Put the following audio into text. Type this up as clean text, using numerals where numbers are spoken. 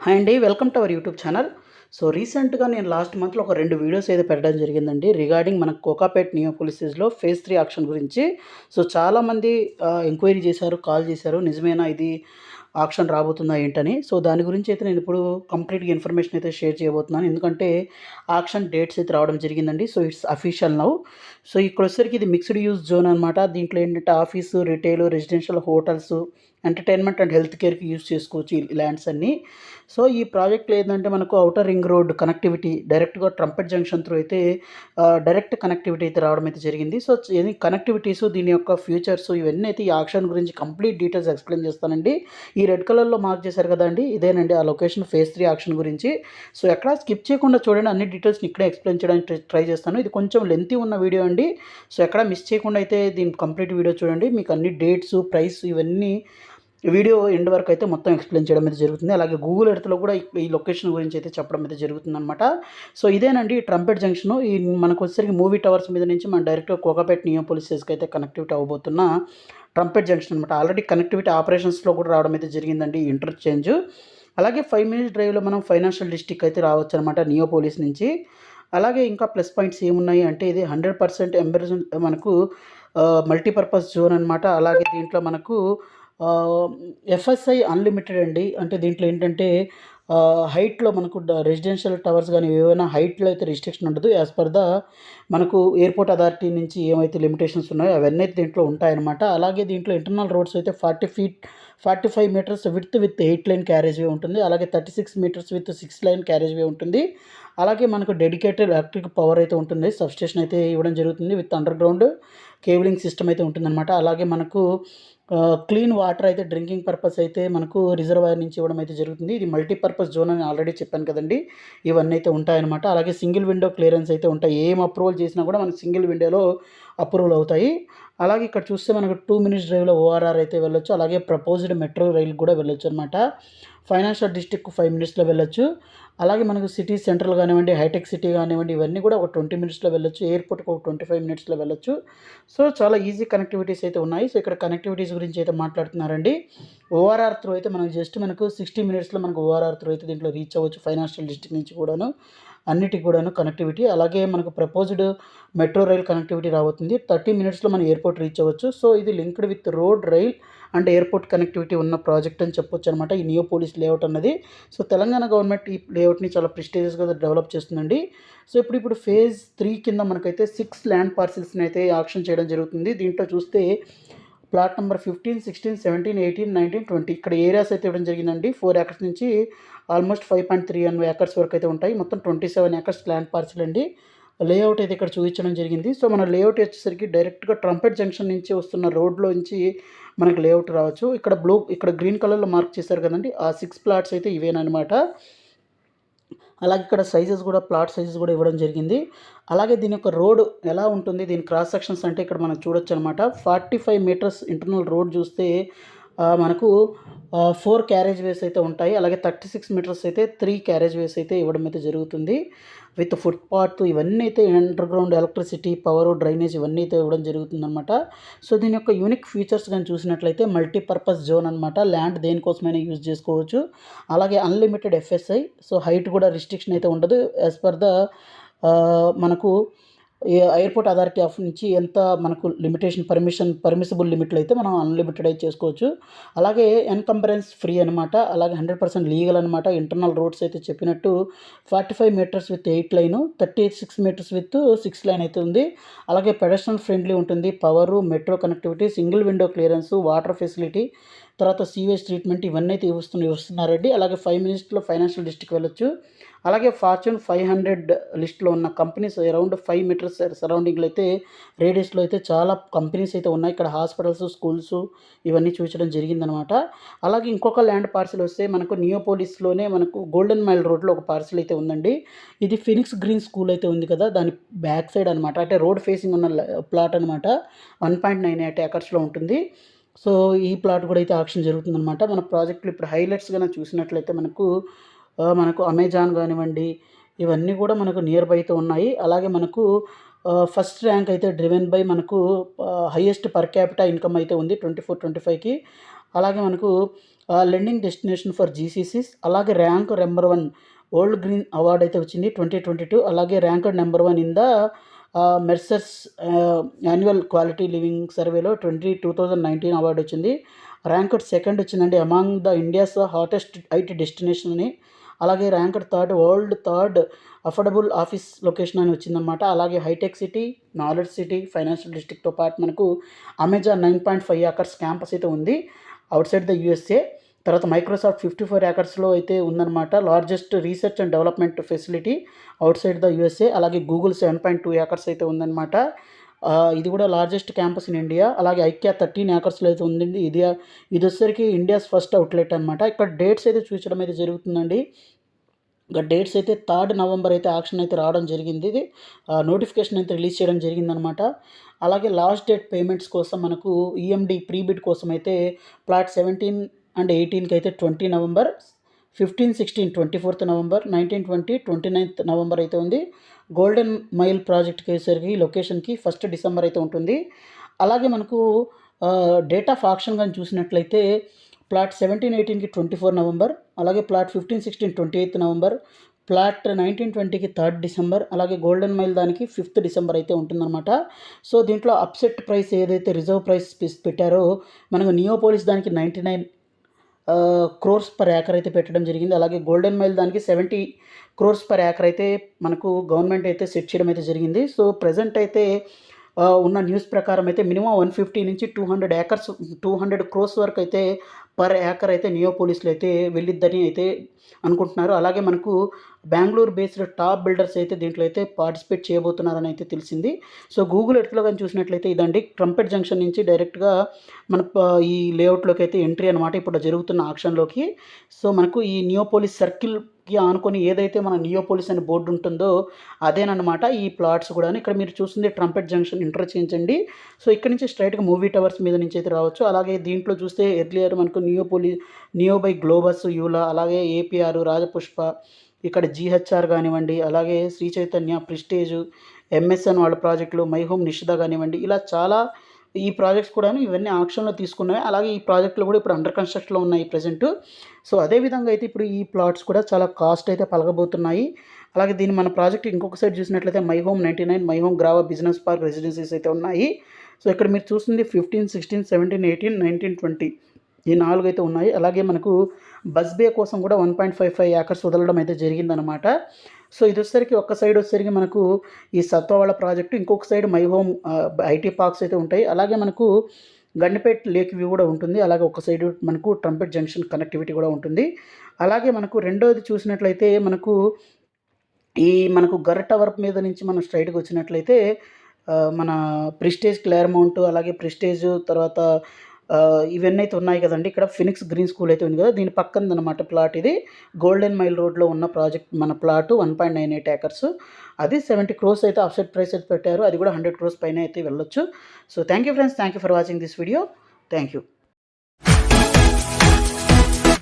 Hi అండి. Welcome to our YouTube channel. So, రీసెంట్‌గా నేను లాస్ట్ మంత్‌లో ఒక 2 వీడియోస్ అయితే పెట్టడం జరిగిందండి. రిగార్డింగ్ మన కోకాపేట్ నియోపోలిసిస్‌లో ఫేజ్ 3 ఆక్షన్ గురించి. సో, చాలామంది ఎంక్వైరీ చేశారు, కాల్ చేశారు. నిజమేనా ఇది ఆక్షన్ రాబోతుందా ఏంటని. సో, దాని గురించి అయితే నేనిప్పుడు కంప్లీట్‌గా ఇన్ఫర్మేషన్ అయితే షేర్ చేయబోతున్నాను. ఎందుకంటే ఆక్షన్ డేట్స్ అయితే రావడం జరిగిందండి. So, it's official now. So, ఇక్కడొచ్చేసరికి ఇది మిక్స్డ్ యూజ్ జోన్ అనమాట. దీంట్లో ఏంటంటే office, retail, residential hotels, entertainment and health కేర్‌కి యూజ్ చేసుకోవచ్చు ఈ ల్యాండ్స్ అన్నీ. సో, ఈ ప్రాజెక్ట్‌లో ఏందంటే మనకు ఔటర్ రింగ్ రోడ్ కనెక్టివిటీ డైరెక్ట్‌గా ట్రంపెట్ జంక్షన్ త్రూ అయితే డైరెక్ట్ కనెక్టివిటీ అయితే రావడం అయితే జరిగింది. సో, ఇది కనెక్టివిటీస్ దీని యొక్క ఫ్యూచర్స్ ఇవన్నీ అయితే ఈ ఆక్షన్ గురించి కంప్లీట్ డీటెయిల్స్ ఎక్స్‌ప్లెయిన్ చేస్తానండి. ఈ రెడ్ కలర్‌లో మార్క్ చేశారు కదండీ! ఇదేనండి ఆ లొకేషన్ ఫేజ్ 3 ఆక్షన్ గురించి. సో, ఎక్కడా స్కిప్ చేయకుండా చూడండి. అన్ని డీటెయిల్స్‌ని ఇక్కడే ఎక్స్‌ప్లెయిన్ చేయడానికి ట్రై చేస్తాను. ఇది కొంచెం లెంతీ ఉన్న వీడియో అండి. సో, ఎక్కడా మిస్ చేయకుండా అయితే దీని కంప్లీట్ వీడియో చూడండి. మీకు అన్ని డేట్స్, ప్రైస్ ఇవన్నీ వీడియో ఎండ్ వరకు అయితే మొత్తం ఎక్స్‌ప్లెయిన్ చేయడం అయితే జరుగుతుంది. అలాగే గూగుల్ ఎర్త్‌లో కూడా ఈ లొకేషన్ గురించి అయితే చెప్పడం అయితే జరుగుతుందనమాట. సో, ఇదేనండి ట్రంపెట్ జంక్షను. మనకొచ్చేసరికి మూవీ టవర్స్ మీద నుంచి మనం డైరెక్ట్‌గా కోకాపేట్ నియోపోలిసెస్‌కి అయితే కనెక్టివిటీ అవ్వబోతున్న ట్రంపెట్ జంక్షన్ అనమాట. ఆల్రెడీ కనెక్టివిటీ ఆపరేషన్స్‌లో కూడా రావడం అయితే జరిగిందండి ఈ ఇంటర్‌చేంజ్. అలాగే 5 మినిట్స్ డ్రైవ్‌లో మనం ఫైనాన్షియల్ డిస్ట్రిక్ట్ అయితే రావచ్చనమాట నియోపోలిస్ నుంచి. అలాగే ఇంకా ప్లస్ పాయింట్స్ ఏమున్నాయి అంటే ఇది 100% మనకు మల్టీపర్పస్ జోన్ అనమాట. అలాగే దీంట్లో మనకు ఆహ్, ఎఫ్ఎస్ఐ అన్‌లిమిటెడ్ అండి. అంటే దీంట్లో ఏంటంటే హైట్‌లో మనకు రెసిడెన్షియల్ టవర్స్ గాని ఏవైనా హైట్‌లో అయితే రిస్ట్రిక్షన్ ఉండదు. యాస్ పర్ మనకు ఎయిర్‌పోర్ట్ అథారిటీ నుంచి ఏమైతే లిమిటేషన్స్ ఉన్నాయో అవన్నీ అయితే దీంట్లో ఉంటాయన్నమాట. అలాగే దీంట్లో ఇంటర్నల్ రోడ్స్ అయితే 45 metres width with 8 line carriageway ఉంటుంది. అలాగే 36 metres with 6 line carriageway ఉంటుంది. అలాగే మనకు డెడికేటెడ్ ఎలక్ట్రిక్ పవర్ అయితే ఉంటుంది. సబ్‌స్టేషన్ అయితే ఇవ్వడం జరుగుతుంది. విత్ అండర్‌గ్రౌండ్ కేబులింగ్ సిస్టమ్ అయితే ఉంటుందన్నమాట. అలాగే మనకు క్లీన్ వాటర్ అయితే డ్రింకింగ్ పర్పస్ అయితే మనకు రిజర్వాయర్ నుంచి ఇవ్వడం అయితే జరుగుతుంది. ఇది మల్టీపర్పస్ జోన్ అని ఆల్రెడీ చెప్పాను కదండీ! ఇవన్నీ అయితే ఉంటాయన్నమాట. అలాగే సింగిల్ విండో క్లియరెన్స్ అయితే ఉంటాయి. ఏం అప్రూవల్ చేసినా కూడా మనకు సింగిల్ విండోలో అప్రూవల్ అవుతాయి. అలాగే ఇక్కడ చూస్తే మనకు 2 మినిట్స్ డ్రైవ్‌లో ఓఆర్ఆర్ అయితే వెళ్ళొచ్చు. అలాగే ప్రపోజ్డ్ మెట్రో రైలుకి కూడా వెళ్ళొచ్చనమాట. ఫైనాన్షియల్ డిస్ట్రిక్ట్‌కు 5 మినిట్స్‌లో వెళ్ళొచ్చు. అలాగే మనకు సిటీ సెంట్రల్ కానివ్వండి, హైటెక్ సిటీ కానివ్వండి, ఇవన్నీ కూడా ఒక 20 మినిట్స్‌లో వెళ్ళొచ్చు. ఎయిర్‌పోర్ట్‌కి ఒక 25 మినిట్స్‌లో వెళ్ళొచ్చు. సో, చాలా ఈజీ కనెక్టివిటీస్ అయితే ఉన్నాయి. సో, ఇక్కడ కనెక్టివిటీస్ గురించి అయితే మాట్లాడుతున్నారండి. ఓఆర్ఆర్ త్రూ అయితే మనకు 60 మినిట్స్‌లో మనకు ఓఆర్ఆర్ త్రూ అయితే దీంట్లో రీచ్ అవ్వచ్చు. ఫైనాన్షియల్ డిస్ట్రిక్ట్ నుంచి కూడాను. అన్నిటికి కూడాను కనెక్టివిటీ. అలాగే మనకు ప్రపోజ్డ్ మెట్రో రైల్ కనెక్టివిటీ రాబోతుంది. 30 మినిట్స్‌లో మనం ఎయిర్‌పోర్ట్ రీచ్ అవ్వచ్చు. సో, ఇది linked with road, rail and airport connectivity ఉన్న ప్రాజెక్ట్ అని చెప్పొచ్చనమాట. ఈ నియోపోలిస్ లేఅవుట్ అన్నది. సో, తెలంగాణ గవర్నమెంట్ ఈ లేఅవుట్‌ని చాలా ప్రెస్టీజియస్‌గా డెవలప్ చేస్తుందండి. సో, ఇప్పుడు ఫేజ్ 3 కింద మనకైతే 6 ల్యాండ్ పార్సెల్స్‌ని అయితే ఆక్షన్ చేయడం జరుగుతుంది. దీంట్లో చూస్తే ప్లాట్ నంబర్ 15, 16, 17, 18, 19, 20 ఇక్కడ ఏరియాస్ అయితే ఇవ్వడం జరిగిందండి. 4 ఎకర్స్ నుంచి ఆల్మోస్ట్ 5.31 ఎకర్స్ వరకు అయితే ఉంటాయి. మొత్తం 27 ఎకర్స్ ల్యాండ్ పార్సెల్ అండి. లేఅవుట్ అయితే ఇక్కడ చూపించడం జరిగింది. సో, మన లేఅవుట్ వచ్చేసరికి డైరెక్ట్‌గా ట్రంపెట్ జంక్షన్ నుంచి వస్తున్న రోడ్‌లోంచి మనకి లేఅవుట్ రావచ్చు. ఇక్కడ గ్రీన్ కలర్‌లో మార్క్ చేశారు కదండీ! ఆ 6 ప్లాట్స్ అయితే ఇవేననమాట. అలాగే ఇక్కడ సైజెస్ కూడా ప్లాట్ సైజెస్ కూడా ఇవ్వడం జరిగింది. అలాగే దీని యొక్క రోడ్ ఎలా ఉంటుంది? దీని క్రాస్ సెక్షన్స్ అంటే ఇక్కడ మనం చూడొచ్చనమాట. 45 మీటర్స్ ఇంటర్నల్ రోడ్ చూస్తే మనకు 4 క్యారేజ్ వేస్ అయితే ఉంటాయి. అలాగే 36 మీటర్స్ అయితే 3 క్యారేజ్ వేస్ అయితే ఇవ్వడం అయితే జరుగుతుంది. విత్ ఫుట్‌పాత్ ఇవన్నీ అయితే అండర్‌గ్రౌండ్ ఎలక్ట్రిసిటీ, పవరు, డ్రైనేజ్ ఇవన్నీ అయితే ఇవ్వడం జరుగుతుందనమాట. సో, దీని యొక్క యూనిక్ ఫీచర్స్ గాని చూసినట్లయితే మల్టీపర్పస్ జోన్ అనమాట. ల్యాండ్ దేనికోసమైనా యూజ్ చేసుకోవచ్చు. అలాగే అన్‌లిమిటెడ్ ఎఫ్ఎస్ఐ. సో, హైట్ కూడా రిస్ట్రిక్షన్ అయితే ఉండదు. యాస్ పర్ ద మనకు ఎయిర్‌పోర్ట్ అథారిటీ ఆఫ్ నుంచి ఎంత మనకు పర్మిసిబుల్ లిమిట్‌లో అయితే మనం అన్‌లిమిటెడ్ అయితే చేసుకోవచ్చు. అలాగే ఎన్కంబరెన్స్ ఫ్రీ అనమాట. అలాగే 100% లీగల్ అనమాట. ఇంటర్నల్ రోడ్స్ అయితే చెప్పినట్టు 45 metres with 8 line, 36 metres with 6 line అయితే ఉంది. అలాగే పెడెస్ట్రియన్ ఫ్రెండ్లీ ఉంటుంది. Power, metro connectivity, single window clearance, water facility, తర్వాత సీవేజ్ ట్రీట్మెంట్ ఇవన్నీ అయితే ఇస్తున్నారండి. అలాగే 5 మినిట్స్‌లో ఫైనాన్షియల్ డిస్ట్రిక్ట్ వెళ్ళొచ్చు. అలాగే ఫార్చ్యూన్ 500 లిస్ట్‌లో ఉన్న కంపెనీస్ అరౌండ్ 5 మీటర్స్ సరౌండింగ్‌లో అయితే రేడియస్‌లో అయితే చాలా కంపెనీస్ అయితే ఉన్నాయి. ఇక్కడ హాస్పిటల్స్, స్కూల్స్ ఇవన్నీ చూపించడం జరిగిందనమాట. అలాగే ఇంకొక ల్యాండ్ పార్సెల్ వస్తే మనకు నియోపోలిస్‌లోనే మనకు గోల్డెన్ మైల్ రోడ్‌లో ఒక పార్సెల్ అయితే ఉందండి. ఇది ఫినిక్స్ గ్రీన్ స్కూల్ అయితే ఉంది కదా! దాని బ్యాక్ సైడ్ అనమాట. అంటే రోడ్ ఫేసింగ్ ఉన్న ప్లాట్ అనమాట. 1.98 ఎకర్స్‌లో ఉంటుంది. సో, ఈ ప్లాట్ కూడా అయితే ఆక్షన్ జరుగుతుందనమాట. మన ప్రాజెక్ట్‌లో ఇప్పుడు హైలైట్స్ గన చూసినట్లయితే మనకు అమెజాన్ గానివ్వండి, ఇవన్నీ కూడా మనకు నియర్ బైతో ఉన్నాయి. అలాగే మనకు ఫస్ట్ ర్యాంక్ అయితే డ్రివెన్ బై మనకు హైయెస్ట్ పర్ క్యాపిటా ఇన్కమ్ అయితే ఉంది 24-25కి. అలాగే మనకు లెండింగ్ డెస్టినేషన్ ఫర్ జీసీసీస్, అలాగే rank number 1 world green award అయితే వచ్చింది 2022. అలాగే rank number 1 in the మెర్సర్స్ annual quality living సర్వేలో 2019 అవార్డు వచ్చింది. ర్యాంక్ సెకండ్ వచ్చిందండి among the India's hottest IT destination అని. అలాగే rank third affordable office location అని వచ్చిందనమాట. అలాగే hitech city, knowledge city, financial డిస్ట్రిక్ట్తో పాటు మనకు అమెజాన్ 9.5 ఏకర్స్ క్యాంపస్ అయితే ఉంది అవుట్ సైడ్ ద యూఎస్ఏ. తర్వాత మైక్రోసాఫ్ట్ 54 ఏకర్స్లో అయితే ఉందన్నమాట, largest research and development facility out side the USA. అలాగే గూగుల్ 7.2 ఏకర్స్ అయితే ఉందన్నమాట, ఇది కూడా లార్జెస్ట్ క్యాంపస్ ఇన్ ఇండియా. అలాగే ఐక్యా 13 ఏకర్స్లో అయితే ఉందండి. ఇది వచ్చేసరికి ఇండియాస్ ఫస్ట్ అవుట్లెట్ అనమాట. ఇక్కడ డేట్స్ అయితే చూపించడం అయితే జరుగుతుందండి. ఇంకా డేట్స్ అయితే 3 నవంబర్ అయితే ఆక్షన్ అయితే రావడం జరిగింది. ఇది నోటిఫికేషన్ అయితే రిలీజ్ చేయడం జరిగిందనమాట. అలాగే లాస్ట్ డేట్ పేమెంట్స్ కోసం మనకు ఈఎండి ప్రీబిడ్ కోసం అయితే ప్లాట్ 17 అండ్ 18కి అయితే 20 November, 15, 16 24th November, 19, 20 29th November అయితే ఉంది. గోల్డెన్ మైల్ ప్రాజెక్ట్కి వచ్చేసరికి లొకేషన్కి 1 డిసెంబర్ అయితే ఉంటుంది. అలాగే మనకు డేట్ ఆఫ్ ఆక్షన్ కానీ చూసినట్లయితే ప్లాట్ 17, 18కి 24 నవంబర్, అలాగే plot 15, 16 28th November, plot 19, 20కి 3rd December, అలాగే గోల్డెన్ మైల్ దానికి 5th డిసెంబర్ అయితే ఉంటుందన్నమాట. సో దీంట్లో అప్సెట్ ప్రైస్ ఏదైతే రిజర్వ్ ప్రైస్ పెట్టారో మనకు నియోపోలిస్ దానికి 99 crores పర్ ఏకర్ అయితే పెట్టడం జరిగింది. అలాగే గోల్డెన్ మైల్ దానికి 70 crores పర్ ఏకర్ అయితే మనకు గవర్నమెంట్ అయితే సెట్ చేయడం అయితే జరిగింది. సో ప్రజెంట్ అయితే ఉన్న న్యూస్ ప్రకారం అయితే మినిమం 150 నుంచి 200 crores వరకు అయితే పర్ ఏకర్ అయితే నియోపోలిస్లో అయితే వెళ్ళిద్దని అయితే అనుకుంటున్నారు. అలాగే మనకు బెంగళూరు బేస్డ్ టాప్ బిల్డర్స్ అయితే దీంట్లో అయితే పార్టిసిపేట్ చేయబోతున్నారని అయితే తెలిసింది. సో గూగుల్ ఎర్త్లో కానీ చూసినట్లయితే ఇదండి ట్రంపెట్ జంక్షన్ నుంచి డైరెక్ట్గా మన ఈ లేఅవుట్లోకి అయితే ఎంట్రీ అనమాట ఇప్పుడు జరుగుతున్న ఆక్షన్లోకి. సో మనకు ఈ నియోపోలిస్ సర్కిల్కి ఆనుకొని ఏదైతే మన నియోపోలిస్ అనే బోర్డు ఉంటుందో అదేనమాట ఈ ప్లాట్స్ కూడా. ఇక్కడ మీరు చూస్తుంది ట్రంపెట్ జంక్షన్ ఇంటర్చేంజ్ అండి. సో ఇక్కడ నుంచి స్ట్రైట్గా మూవీ టవర్స్ మీద నుంచి అయితే రావచ్చు. అలాగే దీంట్లో చూస్తే ఎర్లియర్ మనకు నియో బై గ్లోబస్, యూలా, అలాగే ఏపీఆర్, రాజపుష్ప, ఇక్కడ జీహెచ్ఆర్ కానివ్వండి, అలాగే శ్రీ చైతన్య, ప్రిస్టేజ్, ఎంఎస్ఎన్ వాళ్ళ ప్రాజెక్టులు, మై హోమ్ నిషిద కానివ్వండి, ఇలా చాలా ఈ ప్రాజెక్ట్స్ కూడా ఇవన్నీ ఆక్షన్లో తీసుకున్నాయి. అలాగే ఈ ప్రాజెక్టులు కూడా ఇప్పుడు అండర్ కన్స్ట్రక్షన్లో ఉన్నాయి ప్రజెంట్. సో అదేవిధంగా అయితే ఇప్పుడు ఈ ప్లాట్స్ కూడా చాలా కాస్ట్ అయితే పలకబోతున్నాయి. అలాగే దీన్ని మన ప్రాజెక్ట్ ఇంకొక సైడ్ చూసినట్లయితే my home 99, my home Grava business park residencies అయితే ఉన్నాయి. సో ఇక్కడ మీరు చూస్తుంది 15, 16, 17, 18, 19, 20 ఈ 4 అయితే ఉన్నాయి. అలాగే మనకు బస్ బే కోసం కూడా 1.55 ఏకర్స్ వదలడం అయితే జరిగిందనమాట. సో ఇది వచ్చేసరికి ఒక్క సైడ్ వచ్చేసరికి మనకు ఈ సత్వవాళ్ళ ప్రాజెక్టు, ఇంకొక side my home IT parks అయితే ఉంటాయి. అలాగే మనకు గండిపేట్ లేక్ వ్యూ కూడా ఉంటుంది. అలాగే ఒక సైడ్ మనకు ట్రంపెట్ జంక్షన్ కనెక్టివిటీ కూడా ఉంటుంది. అలాగే మనకు రెండోది చూసినట్లయితే మనకు గర్ టవర్ మీద నుంచి మనం స్ట్రైట్గా వచ్చినట్లయితే మన ప్రిస్టేజ్ క్లేర్మౌంట్, అలాగే ప్రిస్టేజ్ తర్వాత ఇవన్నీ అయితే ఉన్నాయి కదండి. ఇక్కడ ఫినిక్స్ గ్రీన్ స్కూల్ అయితే ఉంది కదా, దీని పక్కనదనమాట ప్లాట్. ఇది గోల్డెన్ మైల్ రోడ్లో ఉన్న ప్రాజెక్ట్ మన ప్లాట్ 1.98 ఏకర్స్. అది 70 crores అయితే ఆఫ్సెట్ ప్రైస్ అయితే పెట్టారు. అది కూడా 100 crores పైన అయితే వెళ్ళొచ్చు. So thank you friends, thank you for watching this video. Thank you.